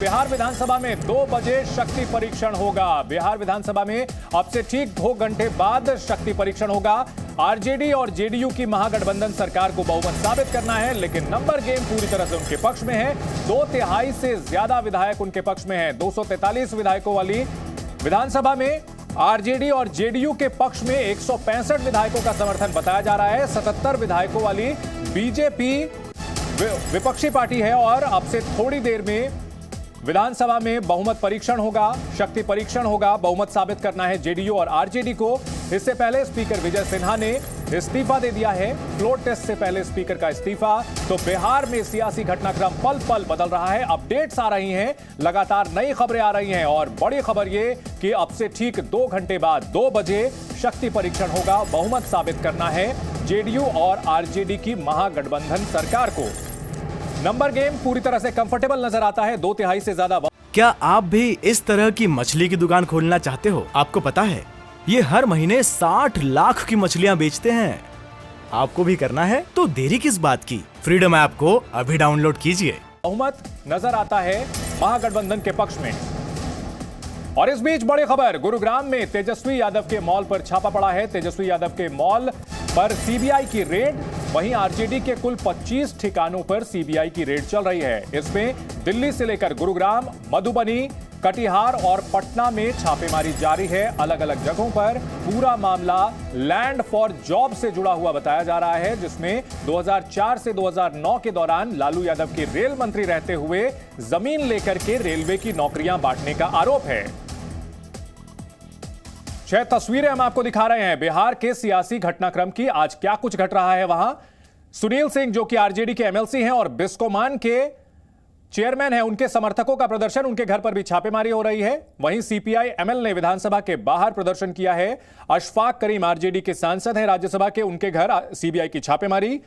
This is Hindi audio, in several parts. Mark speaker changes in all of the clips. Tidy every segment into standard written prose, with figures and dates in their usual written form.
Speaker 1: बिहार विधानसभा में 2 बजे शक्ति परीक्षण होगा। बिहार विधानसभा में अब से ठीक 2 घंटे बाद शक्ति परीक्षण होगा। आरजेडी और जेडीयू की महागठबंधन सरकार को बहुमत साबित करना है, लेकिन नंबर गेम पूरी तरह से उनके पक्ष में है। 2/3 से ज्यादा विधायक उनके पक्ष में है। 243 विधायकों वाली विधानसभा में आरजेडी और जेडीयू के पक्ष में 165 विधायकों का समर्थन बताया जा रहा है। 77 विधायकों वाली बीजेपी विपक्षी पार्टी है और अब से थोड़ी देर में विधानसभा में बहुमत परीक्षण होगा, शक्ति परीक्षण होगा। बहुमत साबित करना है जेडीयू और आरजेडी को। इससे पहले स्पीकर विजय सिन्हा ने इस्तीफा दे दिया है। फ्लोर टेस्ट से पहले स्पीकर का इस्तीफा। तो बिहार में सियासी घटनाक्रम पल पल बदल रहा है। अपडेट्स आ रही हैं, लगातार नई खबरें आ रही हैं और बड़ी खबर ये कि अब से ठीक 2 घंटे बाद 2 बजे शक्ति परीक्षण होगा। बहुमत साबित करना है जेडीयू और आरजेडी की महागठबंधन सरकार को। नंबर गेम पूरी तरह से कंफर्टेबल नजर आता है। 2/3 से ज्यादा।
Speaker 2: क्या आप भी इस तरह की मछली की दुकान खोलना चाहते हो? आपको पता है ये हर महीने 60 लाख की मछलियां बेचते हैं। आपको भी करना है तो देरी किस बात की? फ्रीडम ऐप को अभी डाउनलोड कीजिए।
Speaker 1: बहुमत नजर आता है महागठबंधन के पक्ष में। और इस बीच बड़ी खबर, गुरुग्राम में तेजस्वी यादव के मॉल पर छापा पड़ा है। तेजस्वी यादव के मॉल पर सीबीआई की रेड। वहीं आरजेडी के कुल 25 ठिकानों पर सीबीआई की रेड चल रही है। इसमें दिल्ली से लेकर गुरुग्राम, मधुबनी, कटिहार और पटना में छापेमारी जारी है। अलग अलग जगहों पर पूरा मामला लैंड फॉर जॉब से जुड़ा हुआ बताया जा रहा है, जिसमें 2004 से 2009 के दौरान लालू यादव के रेल मंत्री रहते हुए जमीन लेकर के रेलवे की नौकरियां बांटने का आरोप है। 6 तस्वीरें हम आपको दिखा रहे हैं बिहार के सियासी घटनाक्रम की। आज क्या कुछ घट रहा है वहां। सुनील सिंह जो कि आरजेडी के एमएलसी हैं और बिस्कोमान के चेयरमैन हैं, उनके समर्थकों का प्रदर्शन, उनके घर पर भी छापेमारी हो रही है। वहीं सीपीआई एमएल ने विधानसभा के बाहर प्रदर्शन किया है। अशफाक करीम आरजेडी के सांसद हैं राज्यसभा के, उनके घर सीबीआई की छापेमारी।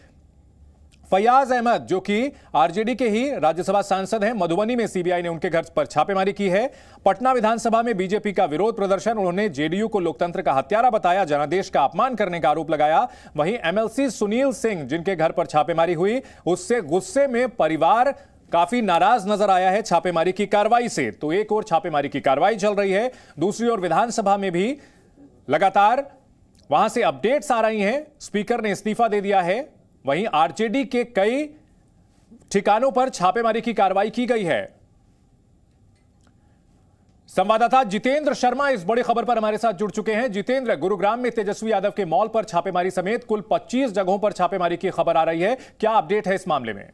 Speaker 1: फयाज अहमद जो कि आरजेडी के ही राज्यसभा सांसद हैं, मधुबनी में सीबीआई ने उनके घर पर छापेमारी की है। पटना विधानसभा में बीजेपी का विरोध प्रदर्शन, उन्होंने जेडीयू को लोकतंत्र का हत्यारा बताया, जनादेश का अपमान करने का आरोप लगाया। वहीं एमएलसी सुनील सिंह जिनके घर पर छापेमारी हुई, उससे गुस्से में परिवार काफी नाराज नजर आया है छापेमारी की कार्रवाई से। तो एक और छापेमारी की कार्रवाई चल रही है, दूसरी ओर विधानसभा में भी लगातार वहां से अपडेट्स आ रही हैं। स्पीकर ने इस्तीफा दे दिया है। वहीं आरजेडी के कई ठिकानों पर छापेमारी की कार्रवाई की गई है। संवाददाता जितेंद्र शर्मा इस बड़ी खबर पर हमारे साथ जुड़ चुके हैं। जितेंद्र, गुरुग्राम में तेजस्वी यादव के मॉल पर छापेमारी समेत कुल 25 जगहों पर छापेमारी की खबर आ रही है, क्या अपडेट है इस मामले में?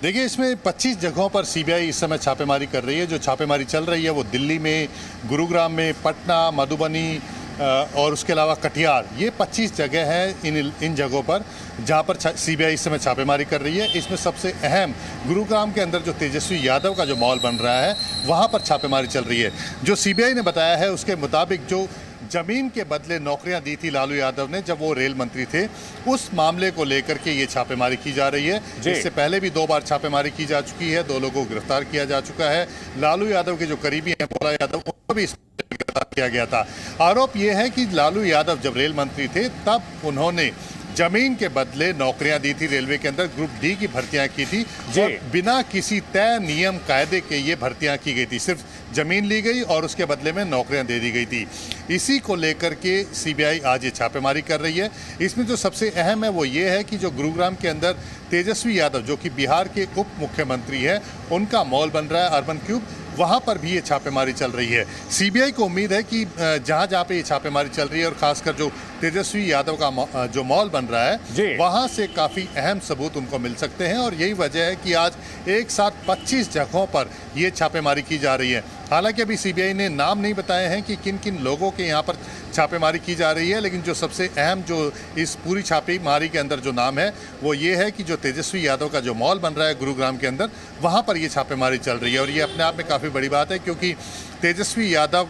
Speaker 3: देखिए, इसमें 25 जगहों पर सीबीआई इस समय छापेमारी कर रही है। जो छापेमारी चल रही है वो दिल्ली में, गुरुग्राम में, पटना, मधुबनी और उसके अलावा कटिहार, ये 25 जगह हैं इन जगहों पर जहां पर सीबीआई इस समय छापेमारी कर रही है। इसमें सबसे अहम गुरुग्राम के अंदर जो तेजस्वी यादव का जो मॉल बन रहा है वहां पर छापेमारी चल रही है। जो सीबीआई ने बताया है उसके मुताबिक जो जमीन के बदले नौकरियां दी थी लालू यादव ने जब वो रेल मंत्री थे, उस मामले को लेकर के ये छापेमारी की जा रही है। इससे पहले भी 2 बार छापेमारी की जा चुकी है, 2 लोगों को गिरफ्तार किया जा चुका है। लालू यादव के जो करीबी हैं भोला यादव, उनको भी गिरफ्तार किया गया था। आरोप ये है कि लालू यादव जब रेल मंत्री थे तब उन्होंने जमीन के बदले नौकरियां दी थी रेलवे के अंदर, ग्रुप डी की भर्तियां की थी और बिना किसी तय नियम कायदे के ये भर्तियां की गई थी। सिर्फ जमीन ली गई और उसके बदले में नौकरियां दे दी गई थी। इसी को लेकर के सीबीआई आज ये छापेमारी कर रही है। इसमें जो सबसे अहम है वो ये है कि जो गुरुग्राम के अंदर तेजस्वी यादव जो कि बिहार के उप मुख्यमंत्री हैं, उनका मॉल बन रहा है अर्बन क्यूब, वहां पर भी ये छापेमारी चल रही है। सीबीआई को उम्मीद है कि जहां जहां पे ये छापेमारी चल रही है और खासकर जो तेजस्वी यादव का जो मॉल बन रहा है वहां से काफी अहम सबूत उनको मिल सकते हैं और यही वजह है कि आज एक साथ 25 जगहों पर ये छापेमारी की जा रही है। हालांकि अभी सीबीआई ने नाम नहीं बताए हैं कि किन किन लोगों के यहाँ पर छापेमारी की जा रही है, लेकिन जो सबसे अहम जो इस पूरी छापेमारी के अंदर जो नाम है वो ये है कि जो तेजस्वी यादव का जो मॉल बन रहा है गुरुग्राम के अंदर, वहाँ पर ये छापेमारी चल रही है। और ये अपने आप में काफ़ी बड़ी बात है क्योंकि तेजस्वी यादव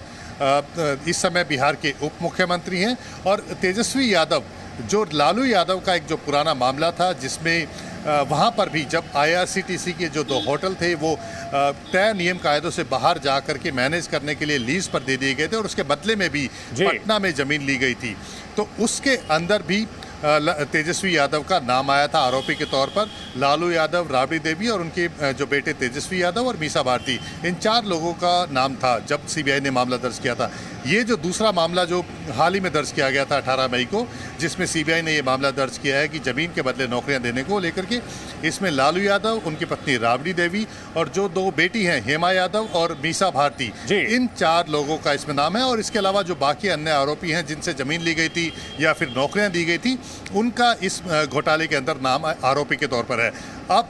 Speaker 3: इस समय बिहार के उप मुख्यमंत्री हैं और तेजस्वी यादव जो लालू यादव का एक जो पुराना मामला था जिसमें वहाँ पर भी जब आईआरसीटीसी के जो 2 होटल थे वो तय नियम कायदों से बाहर जा करके मैनेज करने के लिए लीज पर दे दिए गए थे और उसके बदले में भी पटना में ज़मीन ली गई थी, तो उसके अंदर भी तेजस्वी यादव का नाम आया था आरोपी के तौर पर। लालू यादव, राबड़ी देवी और उनके जो बेटे तेजस्वी यादव और मीसा भारती, इन 4 लोगों का नाम था जब सीबीआई ने मामला दर्ज किया था। ये जो दूसरा मामला जो हाल ही में दर्ज किया गया था 18 मई को, जिसमें सीबीआई ने ये मामला दर्ज किया है कि ज़मीन के बदले नौकरियां देने को लेकर के, इसमें लालू यादव, उनकी पत्नी राबड़ी देवी और जो 2 बेटी हैं हेमा यादव और मीसा भारती, इन 4 लोगों का इसमें नाम है। और इसके अलावा जो बाकी अन्य आरोपी हैं जिनसे ज़मीन ली गई थी या फिर नौकरियां दी गई थी, उनका इस घोटाले के अंदर नाम आरोपी के तौर पर है। अब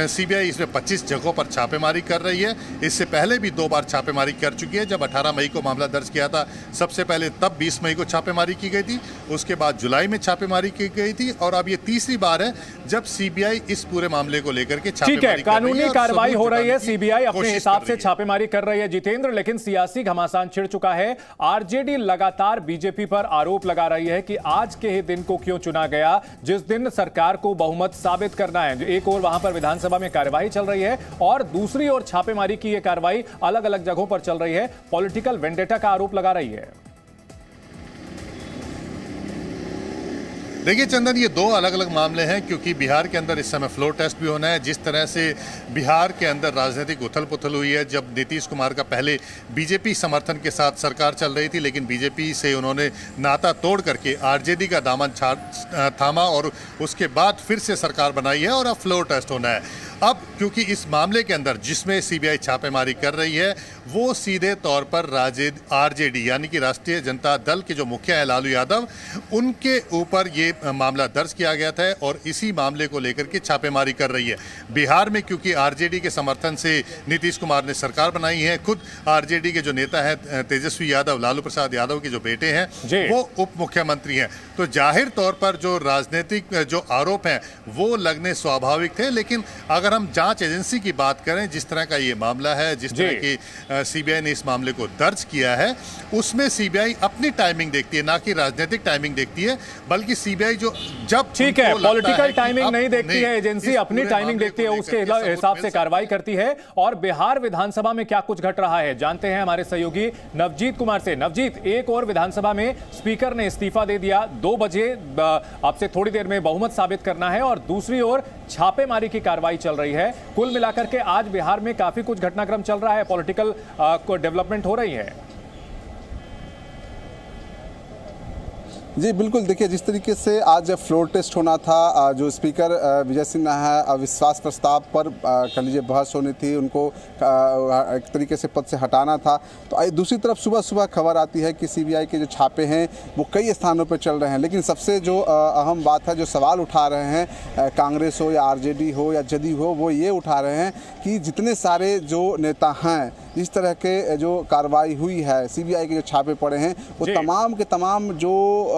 Speaker 3: सीबीआई इसमें 25 जगहों पर छापेमारी कर रही है। इससे पहले भी 2 बार छापेमारी कर चुकी है। जब 18 मई को मामला दर्ज किया था सबसे पहले, तब 20 मई को छापेमारी की गई थी, उसके बाद जुलाई में छापेमारी की गई थी और अब ये तीसरी बार है जब सीबीआई इस पूरे मामले को लेकर के छापेमारी कर रही है।
Speaker 1: कानूनी कार्रवाई हो रही है, सीबीआई अपने हिसाब से छापेमारी कर रही है जितेंद्र, लेकिन सियासी घमासान छिड़ चुका है। आरजेडी लगातार बीजेपी पर आरोप लगा रही है कि आज के ही दिन को क्यों चुना गया जिस दिन सरकार को बहुमत साबित करना है। एक और वहां पर विधानसभा में कार्यवाही चल रही है और दूसरी ओर छापेमारी की यह कार्रवाई अलग अलग जगहों पर चल रही है, पॉलिटिकल वेंडेटा का आरोप लगा रही है।
Speaker 3: देखिए चंदन, ये 2 अलग अलग मामले हैं क्योंकि बिहार के अंदर इस समय फ्लोर टेस्ट भी होना है। जिस तरह से बिहार के अंदर राजनीतिक उथल पुथल हुई है, जब नीतीश कुमार का पहले बीजेपी समर्थन के साथ सरकार चल रही थी, लेकिन बीजेपी से उन्होंने नाता तोड़ करके आरजेडी का दामन थामा और उसके बाद फिर से सरकार बनाई है और अब फ्लोर टेस्ट होना है। अब क्योंकि इस मामले के अंदर जिसमें सीबीआई छापेमारी कर रही है वो सीधे तौर पर आरजेडी यानी कि राष्ट्रीय जनता दल के जो मुखिया है लालू यादव, उनके ऊपर ये मामला दर्ज किया गया था और इसी मामले को लेकर के छापेमारी कर रही है। बिहार में क्योंकि आरजेडी के समर्थन से नीतीश कुमार ने सरकार बनाई है, खुद आरजेडी के जो नेता हैं तेजस्वी यादव, लालू प्रसाद यादव के जो बेटे हैं वो उप मुख्यमंत्री हैं, तो जाहिर तौर पर जो राजनीतिक जो आरोप हैं वो लगने स्वाभाविक थे। लेकिन अगर हम जांच एजेंसी की बात करें, जिस तरह का ये मामला है, जिस तरह की सीबीआई ने इस मामले को दर्ज किया है, उसमें सीबीआई अपनी टाइमिंग देखती है, ना कि राजनीतिक टाइमिंग देखती है, बल्कि सीबीआई जो जब
Speaker 1: ठीक है पॉलिटिकल टाइमिंग नहीं देखती है, एजेंसी अपनी टाइमिंग देखती है, उसके हिसाब से कार्रवाई करती है। और बिहार विधानसभा में क्या कुछ घट रहा है जानते हैं हमारे सहयोगी नवजीत कुमार से। नवजीत, एक और विधानसभा में स्पीकर ने इस्तीफा दे दिया, 2 बजे आपसे थोड़ी देर में बहुमत साबित करना है और दूसरी ओर छापेमारी की कार्रवाई चल रही है। कुल मिलाकर के आज बिहार में काफी कुछ घटनाक्रम चल रहा है, पॉलिटिकल डेवलपमेंट हो रही है।
Speaker 4: जी बिल्कुल, देखिए जिस तरीके से आज फ्लोर टेस्ट होना था, जो स्पीकर विजय सिन्हा है अविश्वास प्रस्ताव पर कह लीजिए बहस होनी थी, उनको एक तरीके से पद से हटाना था। तो दूसरी तरफ सुबह सुबह खबर आती है कि सीबीआई के जो छापे हैं वो कई स्थानों पर चल रहे हैं। लेकिन सबसे जो अहम बात है, जो सवाल उठा रहे हैं कांग्रेस हो या आरजेडी हो या जदयू हो, वो ये उठा रहे हैं कि जितने सारे जो नेता हैं, जिस तरह के जो कार्रवाई हुई है, सीबीआई के जो छापे पड़े हैं, वो तमाम के तमाम जो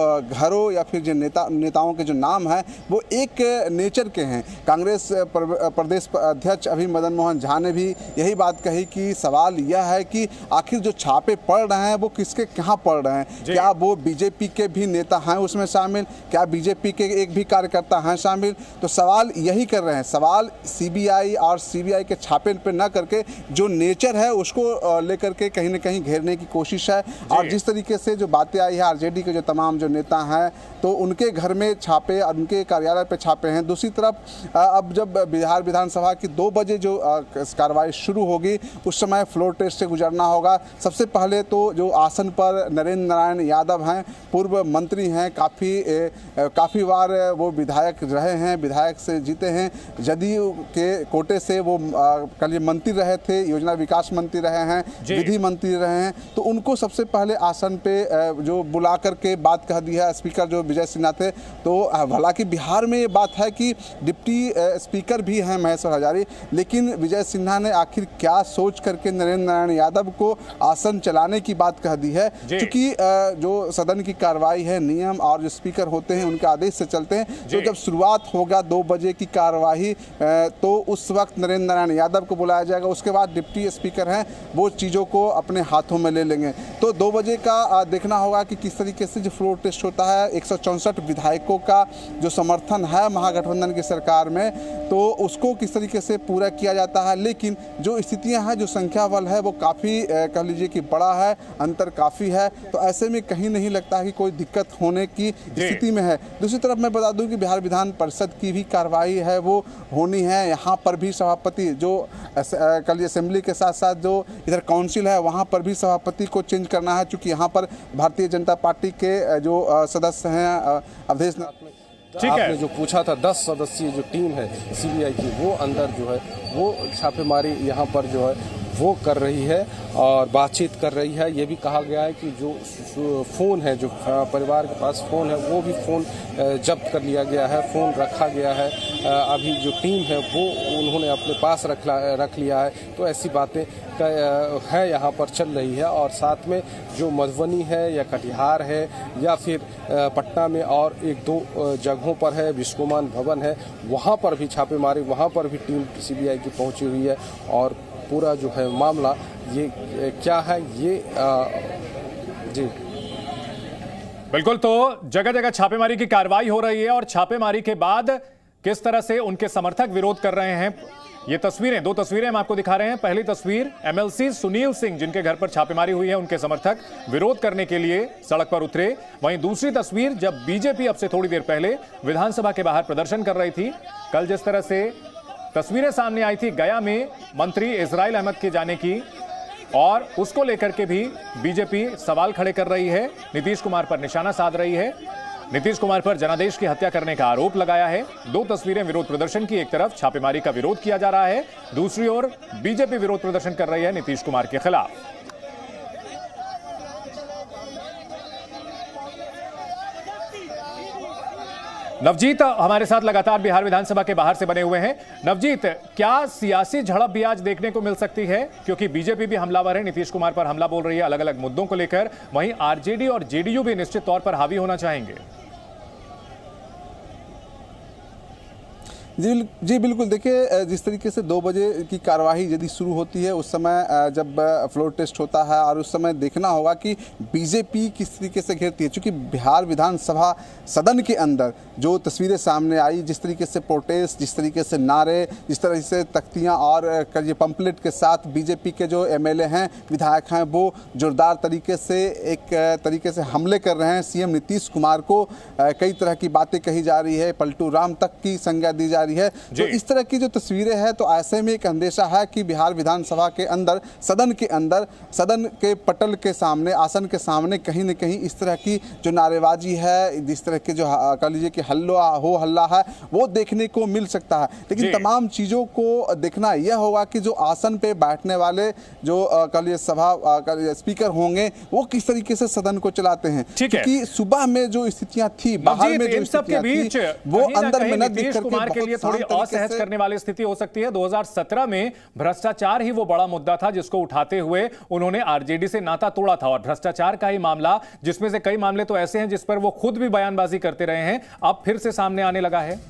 Speaker 4: घरों या फिर जो नेताओं के जो नाम हैं वो एक नेचर के हैं। कांग्रेस प्रदेश अध्यक्ष अभी मदन मोहन झा ने भी यही बात कही कि सवाल यह है कि आखिर जो छापे पड़ रहे हैं वो किसके कहाँ पड़ रहे हैं, क्या वो बीजेपी के भी नेता हैं उसमें शामिल, क्या बीजेपी के एक भी कार्यकर्ता हैं शामिल। तो सवाल यही कर रहे हैं, सवाल सीबीआई और सीबीआई के छापे पर न करके जो नेचर है उसको लेकर के कहीं ना कहीं घेरने की कोशिश है। और जिस तरीके से जो बातें आई है आरजेडी के जो तमाम जो नेता हैं तो उनके घर में छापे और उनके कार्यालय पे छापे हैं। दूसरी तरफ अब जब बिहार विधानसभा की 2 बजे जो कार्रवाई शुरू होगी उस समय फ्लोर टेस्ट से गुजरना होगा। सबसे पहले तो जो आसन पर नरेंद्र नारायण यादव हैं, पूर्व मंत्री हैं, काफ़ी बार वो विधायक रहे हैं, विधायक से जीते हैं, जदयू के कोटे से वो कल मंत्री रहे थे, योजना विकास मंत्री रहे हैं, विधि मंत्री रहे हैं। तो उनको सबसे पहले आसन पे जो बुला करके बात कह दी है स्पीकर जो विजय सिन्हा थे। तो हालांकि बिहार में ये बात है कि डिप्टी स्पीकर भी हैं महेश्वर हजारी, लेकिन विजय सिन्हा ने आखिर क्या सोच करके नरेंद्र नारायण यादव को आसन चलाने की बात कह दी है, क्योंकि जो सदन की कार्रवाई है नियम और जो स्पीकर होते हैं उनके आदेश से चलते हैं। तो जब शुरुआत होगा 2 बजे की कार्यवाही तो उस वक्त नरेंद्र नारायण यादव को बुलाया जाएगा, उसके बाद डिप्टी स्पीकर हैं वो चीज़ों को अपने हाथों में ले लेंगे। तो 2 बजे का देखना होगा कि किस तरीके से जो फ्लोर टेस्ट टेस्ट होता है, 164 विधायकों का जो समर्थन है महागठबंधन की सरकार में, तो उसको किस तरीके से पूरा किया जाता है। लेकिन जो स्थितियां हैं, जो संख्या बल है, वो काफ़ी कह लीजिए कि बड़ा है, अंतर काफ़ी है। तो ऐसे में कहीं नहीं लगता है कि कोई दिक्कत होने की स्थिति में है। दूसरी तरफ मैं बता दूं कि बिहार विधान परिषद की भी कार्रवाई है वो होनी है। यहाँ पर भी सभापति जो कह लीजिए असेंबली के साथ साथ जो इधर काउंसिल है, वहाँ पर भी सभापति को चेंज करना है, चूँकि यहाँ पर भारतीय जनता पार्टी के जो सदस्य हैं अवधेश
Speaker 5: आपने जो पूछा था 10 सदस्यीय जो टीम है सीबीआई की, वो अंदर जो है वो छापेमारी यहाँ पर जो है वो कर रही है और बातचीत कर रही है। ये भी कहा गया है कि जो फ़ोन है, जो परिवार के पास फ़ोन है, वो भी फ़ोन जब्त कर लिया गया है, फ़ोन रखा गया है। अभी जो टीम है वो उन्होंने अपने पास रख लिया है। तो ऐसी बातें है यहाँ पर चल रही है। और साथ में जो मधुबनी है या कटिहार है या फिर पटना में और 1-2 जगहों पर है, विश्वमान भवन है, वहाँ पर भी छापेमारी, वहाँ पर भी टीम सीबीआई की पहुँची हुई है। और पूरा जो है मामला ये क्या है ये जी
Speaker 1: बिल्कुल, तो जगह जगह छापेमारी की कार्रवाई हो रही है और छापेमारी के बाद किस तरह से उनके समर्थक विरोध कर रहे हैं, ये तस्वीरें, 2 तस्वीरें हम आपको दिखा रहे हैं। पहली तस्वीर एमएलसी सुनील सिंह, जिनके घर पर छापेमारी हुई है, उनके समर्थक विरोध करने के लिए सड़क पर उतरे। वहीं दूसरी तस्वीर जब बीजेपी अब से थोड़ी देर पहले विधानसभा के बाहर प्रदर्शन कर रही थी। कल जिस तरह से तस्वीरें सामने आई थी गया में मंत्री इजराइल अहमद के जाने की, और उसको लेकर के भी बीजेपी सवाल खड़े कर रही है, नीतीश कुमार पर निशाना साध रही है, नीतीश कुमार पर जनादेश की हत्या करने का आरोप लगाया है। 2 तस्वीरें विरोध प्रदर्शन की, एक तरफ छापेमारी का विरोध किया जा रहा है, दूसरी ओर बीजेपी विरोध प्रदर्शन कर रही है नीतीश कुमार के खिलाफ। नवजीत हमारे साथ लगातार बिहार विधानसभा के बाहर से बने हुए हैं। नवजीत, क्या सियासी झड़प भी आज देखने को मिल सकती है? क्योंकि बीजेपी भी हमलावर है, नीतीश कुमार पर हमला बोल रही है अलग अलग मुद्दों को लेकर, वहीं आरजेडी और जेडीयू भी निश्चित तौर पर हावी होना चाहेंगे।
Speaker 4: जी बिल्कुल, देखिए जिस तरीके से 2 बजे की कार्यवाही यदि शुरू होती है, उस समय जब फ्लोर टेस्ट होता है, और उस समय देखना होगा कि बीजेपी किस तरीके से घेरती है। क्योंकि बिहार विधानसभा सदन के अंदर जो तस्वीरें सामने आई, जिस तरीके से प्रोटेस्ट, जिस तरीके से नारे, जिस तरह से तख्तियां और ये पंपलेट के साथ बीजेपी के जो एमएलए हैं, विधायक हैं, वो जोरदार तरीके से एक तरीके से हमले कर रहे हैं। सीएम नीतीश कुमार को कई तरह की बातें कही जा रही है, पलटू राम तक की संज्ञा दी जा है। तो इस तरह की जो तस्वीरें हैं, तो ऐसे में एक अंदेशा है कि बिहार विधानसभा के अंदर, सदन के अंदर, सदन के पटल के सामने, आसन के सामने कहीं न कहीं इस तरह की जो नारेबाजी है, जिस तरह के जो कह लीजिए कि हल्ला है, वो देखने को मिल सकता है। लेकिन तमाम चीज़ों को देखना यह होगा कि जो आसन पे बैठने वाले जो कह लीजिए सभा स्पीकर होंगे, वो किस तरीके से सदन को चलाते हैं। क्योंकि सुबह में जो स्थितियां थी, बाहर में जो स्थितियां थी, वो अंदर में न दिख करके
Speaker 1: थोड़ी असहज करने वाली स्थिति हो सकती है। 2017 में भ्रष्टाचार ही वो बड़ा मुद्दा था जिसको उठाते हुए उन्होंने आरजेडी से नाता तोड़ा था, और भ्रष्टाचार का ही मामला, जिसमें से कई मामले तो ऐसे हैं जिस पर वो खुद भी बयानबाजी करते रहे हैं, अब फिर से सामने आने लगा है।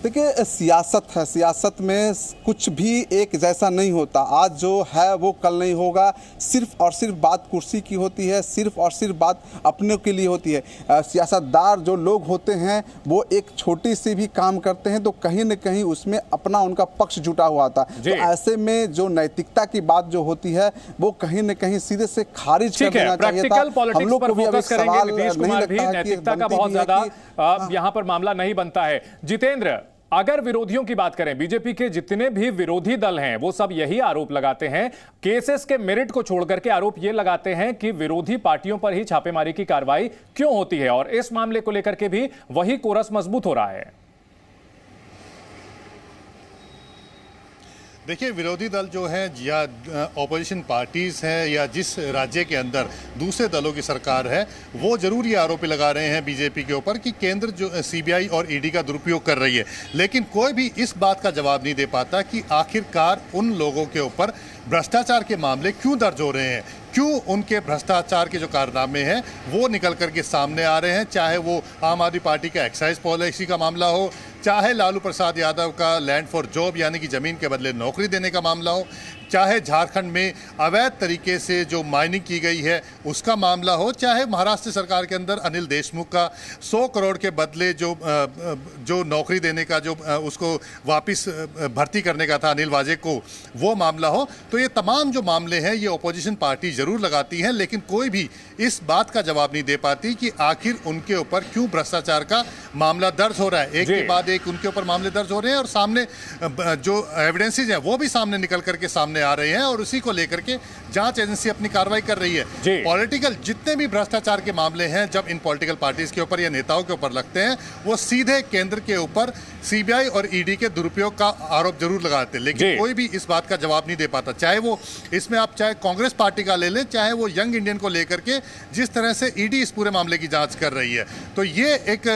Speaker 4: देखिए सियासत है, सियासत में कुछ भी एक जैसा नहीं होता। आज जो है वो कल नहीं होगा। सिर्फ और सिर्फ बात कुर्सी की होती है, सिर्फ और सिर्फ बात अपने के लिए होती है। सियासतदार जो लोग होते हैं, वो एक छोटी सी भी काम करते हैं तो कहीं न कहीं उसमें अपना उनका पक्ष जुटा हुआ था। तो ऐसे में जो नैतिकता की बात जो होती है, वो कहीं न कहीं सीधे से खारिज कर देना चाहिए था। हम लोग को भी अब सवाल नहीं लगता है कि
Speaker 1: नैतिकता का बहुत ज्यादा यहाँ पर मामला नहीं बनता है। जितेंद्र, अगर विरोधियों की बात करें, बीजेपी के जितने भी विरोधी दल हैं वो सब यही आरोप लगाते हैं, केसेस के मेरिट को छोड़कर के आरोप ये लगाते हैं कि विरोधी पार्टियों पर ही छापेमारी की कार्रवाई क्यों होती है, और इस मामले को लेकर के भी वही कोरस मजबूत हो रहा है।
Speaker 3: देखिए, विरोधी दल जो है या ऑपोजिशन पार्टीज़ हैं या जिस राज्य के अंदर दूसरे दलों की सरकार है, वो जरूर ये आरोप लगा रहे हैं बीजेपी के ऊपर कि केंद्र जो सीबीआई और ईडी का दुरुपयोग कर रही है। लेकिन कोई भी इस बात का जवाब नहीं दे पाता कि आखिरकार उन लोगों के ऊपर भ्रष्टाचार के मामले क्यों दर्ज हो रहे हैं, क्यों उनके भ्रष्टाचार के जो कारनामे हैं वो निकल करके सामने आ रहे हैं। चाहे वो आम आदमी पार्टी का एक्साइज पॉलिसी का मामला हो, चाहे लालू प्रसाद यादव का लैंड फॉर जॉब यानी कि ज़मीन के बदले नौकरी देने का मामला हो, चाहे झारखंड में अवैध तरीके से जो माइनिंग की गई है उसका मामला हो, चाहे महाराष्ट्र सरकार के अंदर अनिल देशमुख का 100 करोड़ के बदले जो नौकरी देने का जो उसको वापस भर्ती करने का था अनिल वाजे को, वो मामला हो। तो ये तमाम जो मामले हैं ये ऑपोजिशन पार्टी जरूर लगाती है, लेकिन कोई भी इस बात का जवाब नहीं दे पाती कि आखिर उनके ऊपर क्यों भ्रष्टाचार का मामला दर्ज हो रहा है। एक के बाद एक उनके ऊपर मामले दर्ज हो रहे हैं और सामने जो एविडेंसेज हैं वो भी सामने निकल करके सामने आ रहे हैं और उसी को लेकर के जांच एजेंसी अपनी कार्रवाई कर रही है। पॉलिटिकल जितने भी भ्रष्टाचार के मामले हैं जब इन पॉलिटिकल पार्टीज के ऊपर या नेताओं के ऊपर लगते हैं, वो सीधे केंद्र के ऊपर सीबीआई और ईडी के दुरुपयोग का आरोप जरूर लगाते हैं, लेकिन कोई भी इस बात का जवाब नहीं दे पाता। चाहे वो इसमें आप चाहे कांग्रेस पार्टी का ले लें, चाहे वो यंग इंडियन को लेकर के जिस तरह से ईडी इस पूरे मामले की जांच कर रही है, तो ये एक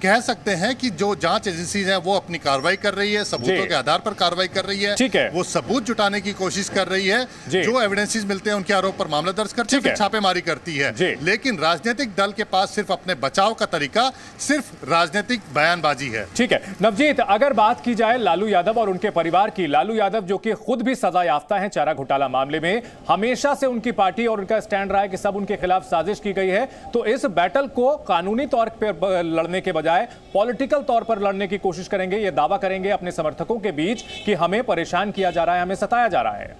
Speaker 3: कह सकते हैं कि जो जांच एजेंसीज हैं वो अपनी कार्रवाई कर रही है, सबूतों के आधार पर कार्रवाई कर रही है, वो सबूत जुटाने की कोशिश कर रही है, जो एविडेंसेस मिलते हैं उनके आरोप पर मामला दर्ज करती है, फिर छापेमारी करती है। लेकिन राजनीतिक दल के पास सिर्फ अपने बचाव का तरीका सिर्फ राजनीतिक बयानबाजी है।
Speaker 1: ठीक है नवजीत, अगर बात की जाए लालू यादव और उनके परिवार की, लालू यादव जो कि खुद भी सजा याफ्ता हैं चारा घोटाला मामले में, हमेशा से उनकी पार्टी और उनका स्टैंड रहा है कि सब उनके खिलाफ साजिश की गई है, तो इस बैटल को कानूनी तौर पर लड़ने के बजाय पॉलिटिकल तौर पर लड़ने की कोशिश करेंगे, ये दावा करेंगे अपने समर्थकों के बीच कि हमें परेशान किया जा रहा है, हमें सताया जा रहा है।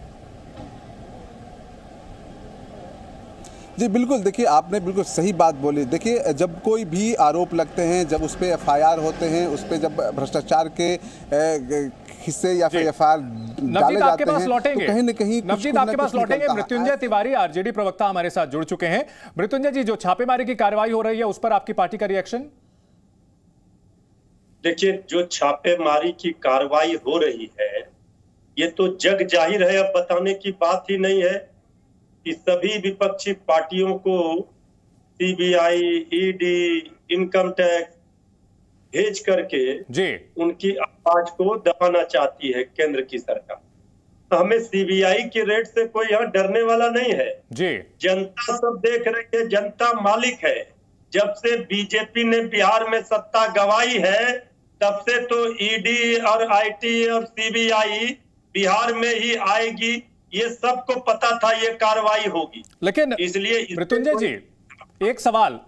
Speaker 4: जी बिल्कुल, देखिए आपने बिल्कुल सही बात बोली। देखिए जब कोई भी आरोप लगते हैं, जब उस पर एफआईआर होते हैं, उस पर जब भ्रष्टाचार के हिस्से या फिर एफआईआर डाले जाते हैं, तो कहीं न कहीं
Speaker 1: नवजीत आपके पास लौटेंगे। मृत्युंजय तिवारी आरजेडी प्रवक्ता हमारे साथ जुड़ चुके हैं। मृत्युंजय जी, जो छापेमारी की कार्रवाई हो रही है उस पर आपकी पार्टी का रिएक्शन?
Speaker 6: देखिए, जो छापेमारी की कार्रवाई हो रही है ये तो जग जाहिर है, अब बताने की बात ही नहीं है कि सभी विपक्षी पार्टियों को सीबीआई, ईडी, इनकम टैक्स भेज करके उनकी आवाज को दबाना चाहती है केंद्र की सरकार। हमें सीबीआई के रेड से कोई यहाँ डरने वाला नहीं है। जनता सब देख रही है, जनता मालिक है। जब से बीजेपी ने बिहार में सत्ता गंवाई है तब से तो ईडी और आईटी और सीबीआई बिहार में ही आएगी, ये सबको पता था ये कार्रवाई होगी।
Speaker 1: लेकिन
Speaker 6: इसलिए
Speaker 1: मृत्युंजय जी, एक सवाल,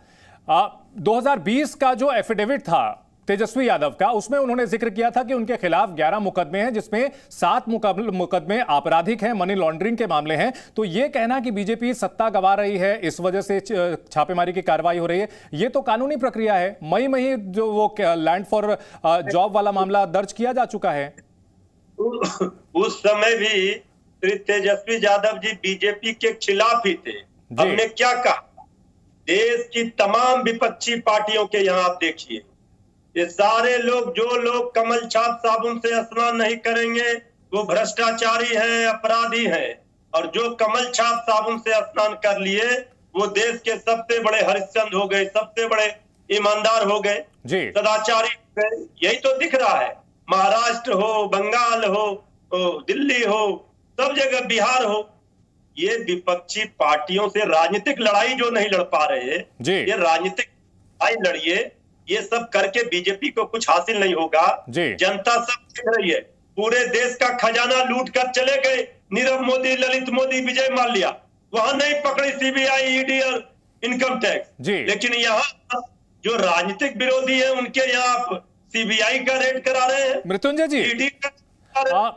Speaker 1: 2020 का जो एफिडेविट था तेजस्वी यादव का, उसमें उन्होंने जिक्र किया था कि उनके खिलाफ 11 मुकदमे हैं, जिसमें 7 मुकदमे आपराधिक हैं, मनी लॉन्ड्रिंग के मामले हैं। तो ये कहना कि बीजेपी सत्ता गंवा रही है, इस वजह से छापेमारी की कार्रवाई हो रही है, ये तो कानूनी प्रक्रिया है। मई में ही जो वो लैंड फॉर जॉब वाला मामला दर्ज किया जा चुका है।
Speaker 6: उस समय भी श्री तेजस्वी यादव जी बीजेपी के खिलाफ ही थे। हमने क्या कहा, देश की तमाम विपक्षी पार्टियों के यहाँ आप देखिए, ये सारे लोग, जो लोग कमल छाप साबुन से स्नान नहीं करेंगे वो भ्रष्टाचारी हैं, अपराधी हैं, और जो कमल छाप साबुन से स्नान कर लिए वो देश के सबसे बड़े हरिश्चंद्र हो गए, सबसे बड़े ईमानदार हो गए, सदाचारी हो गए। यही तो दिख रहा है। महाराष्ट्र हो, बंगाल हो, दिल्ली हो, सब जगह, बिहार हो, ये विपक्षी पार्टियों से राजनीतिक लड़ाई जो नहीं लड़ पा रहे, ये राजनीतिक लड़ाई लड़िए। ये सब करके बीजेपी को कुछ हासिल नहीं होगा। जनता सब देख रही है, पूरे देश का खजाना लूट कर चले गए नीरव मोदी, ललित मोदी, विजय माल्या, वहां नहीं पकड़ी सीबीआई, ईडी और इनकम टैक्स। लेकिन यहाँ जो राजनीतिक विरोधी है उनके यहाँ आप सीबीआई का रेड करा रहे हैं।
Speaker 1: मृत्युंजय जी,
Speaker 6: ईडी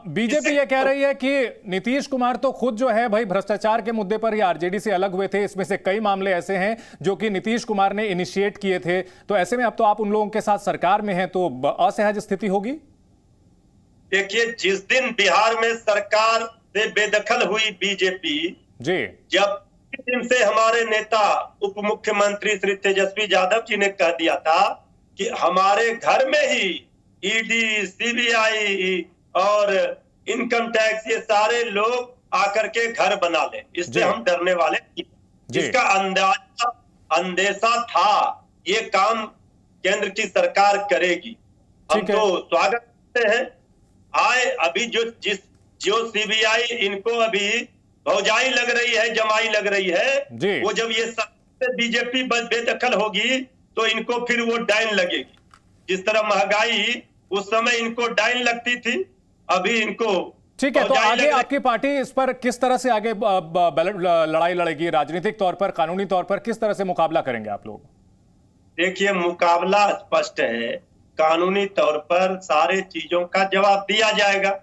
Speaker 1: बीजेपी ये कह रही है कि नीतीश कुमार तो खुद जो है भाई भ्रष्टाचार के मुद्दे पर ही आरजेडी से अलग हुए थे, इसमें से कई मामले ऐसे हैं जो कि नीतीश कुमार ने इनिशिएट किए थे, तो ऐसे में अब तो आप उन लोगों के साथ सरकार में हैं, तो असहज स्थिति होगी।
Speaker 6: देखिए, जिस दिन बिहार में सरकार से बेदखल हुई बीजेपी, जब दिन से हमारे नेता उप मुख्यमंत्री श्री तेजस्वी यादव जी ने कह दिया था कि हमारे घर में ही ईडी, सीबीआई और इनकम टैक्स, ये सारे लोग आकर के घर बना ले, इससे हम डरने वाले नहीं। जिसका अंदेशा था ये काम केंद्र की सरकार करेगी, हम तो स्वागत करते हैं। आए अभी जो सीबीआई इनको अभी भौजाई लग रही है, जमाई लग रही है, वो जब ये बीजेपी बेदखल होगी तो इनको फिर वो डाइन लगेगी। जिस तरह महंगाई उस समय इनको डाइन लगती थी, अभी इनको
Speaker 1: ठीक है,
Speaker 6: और
Speaker 1: तो
Speaker 6: जाहिर
Speaker 1: आगे
Speaker 6: लग रहा है-
Speaker 1: आपकी पार्टी इस पर किस तरह से आगे लड़ाई लड़ेगी? राजनीतिक तौर पर, कानूनी तौर पर किस तरह से मुकाबला करेंगे आप लोग?
Speaker 6: देखिए, मुकाबला स्पष्ट है। कानूनी तौर पर सारे चीजों का जवाब दिया जाएगा,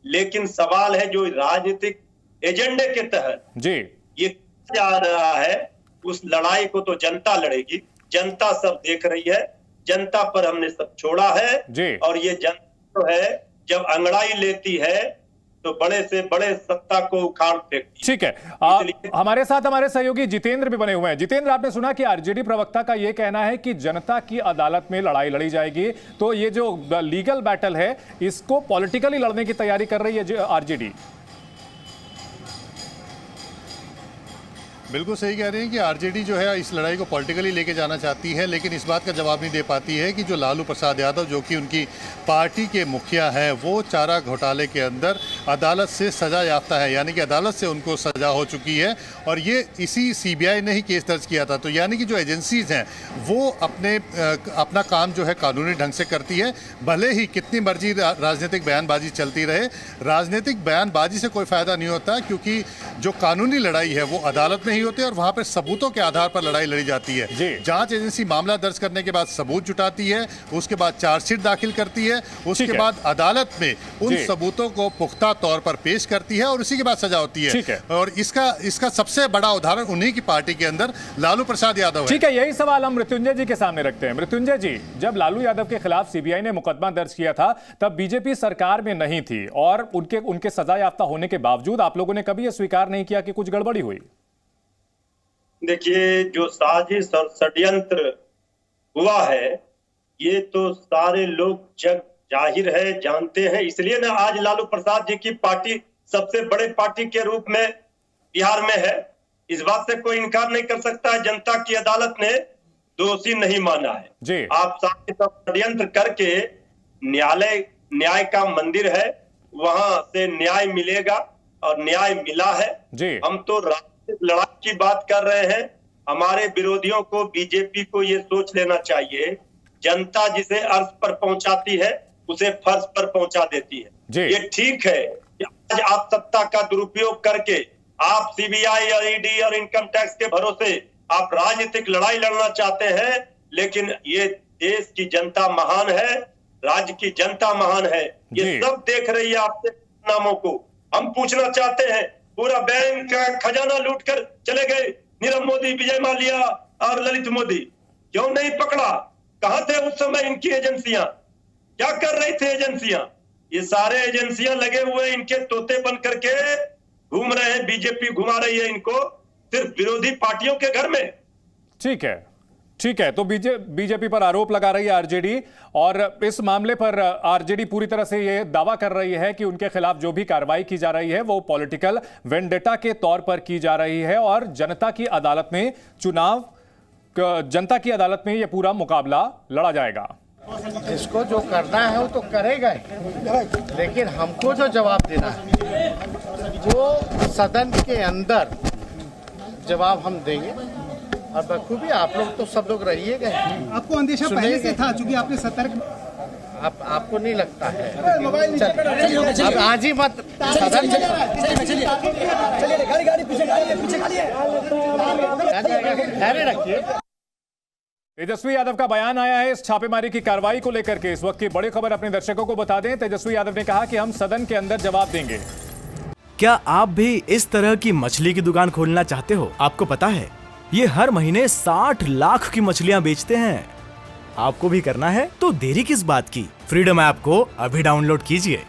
Speaker 6: लेकिन सवाल है जो राजनीतिक एजेंडे के तहत
Speaker 1: जी
Speaker 6: ये जा रहा है, उस लड़ाई को तो जनता लड़ेगी। जनता सब देख रही है, जनता पर हमने सब छोड़ा है
Speaker 1: जी।
Speaker 6: और ये जनता तो है, जब अंगड़ाई लेती है तो बड़े से बड़े सत्ता को उखाड़ फेंकती है।
Speaker 1: ठीक है, हमारे साथ हमारे सहयोगी जितेंद्र भी बने हुए हैं। जितेंद्र, आपने सुना कि आरजेडी प्रवक्ता का यह कहना है कि जनता की अदालत में लड़ाई लड़ी जाएगी, तो ये जो लीगल बैटल है इसको पॉलिटिकली लड़ने की तैयारी कर रही है आरजेडी।
Speaker 3: बिल्कुल सही कह रहे हैं कि आरजेडी जो है इस लड़ाई को पॉलिटिकली लेके जाना चाहती है, लेकिन इस बात का जवाब नहीं दे पाती है कि जो लालू प्रसाद यादव, जो कि उनकी पार्टी के मुखिया हैं, वो चारा घोटाले के अंदर अदालत से सजा याफ्ता है, यानी कि अदालत से उनको सजा हो चुकी है और ये इसी सीबीआई ने ही केस दर्ज किया था। तो यानी कि जो एजेंसीज हैं वो अपना काम जो है कानूनी ढंग से करती है, भले ही कितनी मर्जी राजनीतिक बयानबाजी चलती रहे। राजनीतिक बयानबाजी से कोई फायदा नहीं होता, क्योंकि जो कानूनी लड़ाई है वो अदालत में होते हैं और वहां पर सबूतों के आधार पर लड़ाई लड़ी जाती है। जांच एजेंसी मामला दर्ज करने के बाद सबूत जुटाती है, उसके बाद चार्जशीट दाखिल करती है, उसके बाद अदालत में उन सबूतों को पुख्ता तौर पर पेश करती है और उसी के बाद सजा होती है। और इसका सबसे बड़ा उदाहरण उन्हीं की पार्टी के अंदर लालू प्रसाद यादव है।
Speaker 1: ठीक है, यही सवाल हम मृत्युंजय जी के सामने रखते हैं। मृत्युंजय जी, जब लालू यादव के खिलाफ सीबीआई ने मुकदमा दर्ज किया था तब बीजेपी सरकार में नहीं थी और उनके सजा याफ्ता होने के बावजूद आप लोगों ने कभी यह स्वीकार नहीं किया कि कुछ गड़बड़ी हुई।
Speaker 6: देखिए, जो साजिश और षड्यंत्र हुआ है ये तो सारे लोग जग जाहिर है, जानते हैं। इसलिए ना आज लालू प्रसाद जी की पार्टी सबसे बड़े पार्टी के रूप में बिहार में है। इस बात से कोई इनकार नहीं कर सकता है। जनता की अदालत ने दोषी नहीं माना है जी। आप साजिश और षड्यंत्र करके न्याय का मंदिर है, वहां से न्याय मिलेगा और न्याय मिला है जी। हम तो लड़ाई की बात कर रहे हैं। हमारे विरोधियों को, बीजेपी को ये सोच लेना चाहिए, जनता जिसे अर्श पर पहुंचाती है उसे फर्श पर पहुंचा देती है। ये ठीक है कि आज आप सत्ता का दुरुपयोग करके आप सीबीआई और ईडी और इनकम टैक्स के भरोसे आप राजनीतिक लड़ाई लड़ना चाहते हैं, लेकिन ये देश की जनता महान है, राज्य की जनता महान है, ये सब देख रही है आपके नामों को। हम पूछना चाहते हैं, पूरा बैंक का खजाना लूटकर चले गए नीरव मोदी, विजय माल्या और ललित मोदी, क्यों नहीं पकड़ा? कहां थे उस समय इनकी एजेंसियां? क्या कर रही थी एजेंसियां? ये सारे एजेंसियां लगे हुए इनके तोते बन करके घूम रहे हैं। बीजेपी घुमा रही है इनको सिर्फ विरोधी पार्टियों के घर में।
Speaker 1: ठीक है, ठीक है, तो बीजेपी पर आरोप लगा रही है आरजेडी और इस मामले पर आरजेडी पूरी तरह से यह दावा कर रही है कि उनके खिलाफ जो भी कार्रवाई की जा रही है वो पॉलिटिकल वेंडेटा के तौर पर की जा रही है और जनता की अदालत में यह पूरा मुकाबला लड़ा जाएगा।
Speaker 7: इसको जो करना है वो तो करेगा ही, लेकिन हमको जो जवाब देना है वो सदन के अंदर जवाब हम देंगे और बखूबी आप लोग तो सब लोग रहिए गए।
Speaker 8: आपको अंदेशा पहले से था, चूंकि आपने सतर्क।
Speaker 7: आपको नहीं लगता है? अब आज ही मत रखिए।
Speaker 1: तेजस्वी यादव का बयान आया है इस छापेमारी की कार्रवाई को लेकर के। इस वक्त की बड़ी खबर अपने दर्शकों को बता दें। तेजस्वी यादव ने कहा कि हम सदन के अंदर जवाब देंगे।
Speaker 2: क्या आप भी इस तरह की मछली की दुकान खोलना चाहते हो? आपको पता है ये हर महीने 60 लाख की मछलियां बेचते हैं। आपको भी करना है तो देरी किस बात की? फ्रीडम ऐप को अभी डाउनलोड कीजिए।